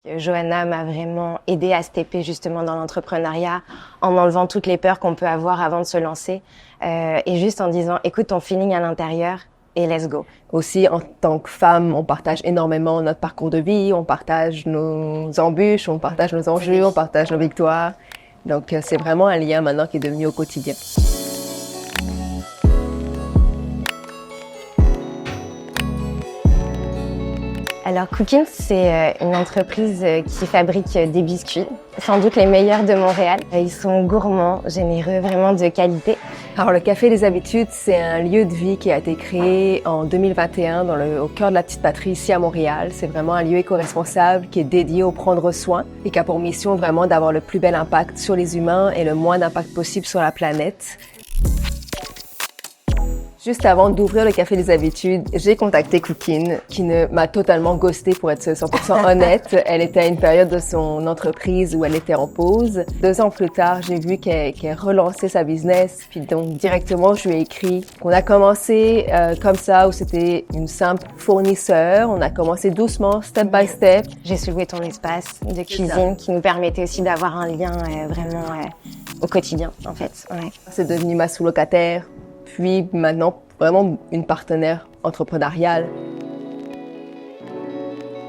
Johanna m'a vraiment aidée à stepper justement dans l'entrepreneuriat en enlevant toutes les peurs qu'on peut avoir avant de se lancer et juste en disant écoute ton feeling à l'intérieur et let's go. Aussi, en tant que femme, on partage énormément notre parcours de vie, on partage nos embûches, on partage nos enjeux, on partage nos victoires. Donc, c'est vraiment un lien maintenant qui est devenu au quotidien. Alors Cookin, c'est une entreprise qui fabrique des biscuits, sans doute les meilleurs de Montréal. Ils sont gourmands, généreux, vraiment de qualité. Alors, le Café des Habitudes, c'est un lieu de vie qui a été créé en 2021 au cœur de la petite patrie ici à Montréal. C'est vraiment un lieu éco-responsable qui est dédié au prendre soin et qui a pour mission vraiment d'avoir le plus bel impact sur les humains et le moins d'impact possible sur la planète. Juste avant d'ouvrir le Café des Habitudes, j'ai contacté Cookin, qui m'a totalement ghosté pour être 100% honnête. Elle était à une période de son entreprise où elle était en pause. 2 ans plus tard, j'ai vu qu'elle relançait sa business. Puis donc, directement, je lui ai écrit qu'on a commencé comme ça, où c'était une simple fournisseur. On a commencé doucement, step by step. J'ai soulevé ton espace de cuisine qui nous permettait aussi d'avoir un lien vraiment au quotidien, en fait. Ouais. C'est devenu ma sous-locataire. Puis maintenant, vraiment une partenaire entrepreneuriale.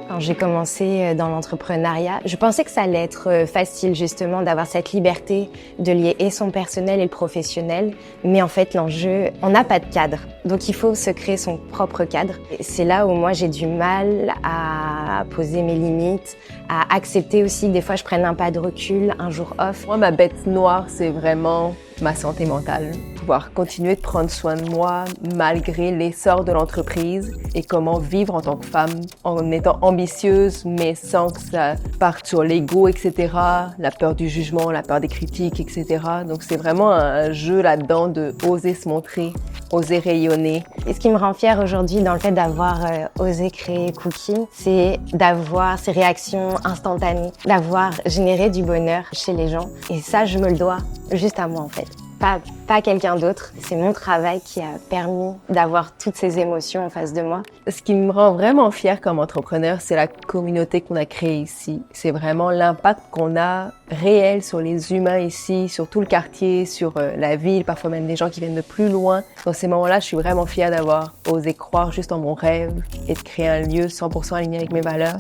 Quand j'ai commencé dans l'entrepreneuriat, je pensais que ça allait être facile justement d'avoir cette liberté de lier et son personnel et le professionnel. Mais en fait, l'enjeu, on n'a pas de cadre. Donc il faut se créer son propre cadre. Et c'est là où moi j'ai du mal à poser mes limites, à accepter aussi que des fois je prenne un pas de recul, un jour off. Moi, ma bête noire, c'est vraiment ma santé mentale. Pouvoir continuer de prendre soin de moi malgré l'essor de l'entreprise et comment vivre en tant que femme en étant ambitieuse mais sans que ça parte sur l'ego, etc. La peur du jugement, la peur des critiques, etc. Donc c'est vraiment un jeu là-dedans de oser se montrer, oser rayonner. Et ce qui me rend fière aujourd'hui dans le fait d'avoir osé créer Cookin, c'est d'avoir ces réactions instantanées, d'avoir généré du bonheur chez les gens. Et ça, je me le dois juste à moi en fait. Pas quelqu'un d'autre. C'est mon travail qui a permis d'avoir toutes ces émotions en face de moi. Ce qui me rend vraiment fière comme entrepreneur, c'est la communauté qu'on a créée ici. C'est vraiment l'impact qu'on a réel sur les humains ici, sur tout le quartier, sur la ville, parfois même des gens qui viennent de plus loin. Dans ces moments-là, je suis vraiment fière d'avoir osé croire juste en mon rêve et de créer un lieu 100% aligné avec mes valeurs.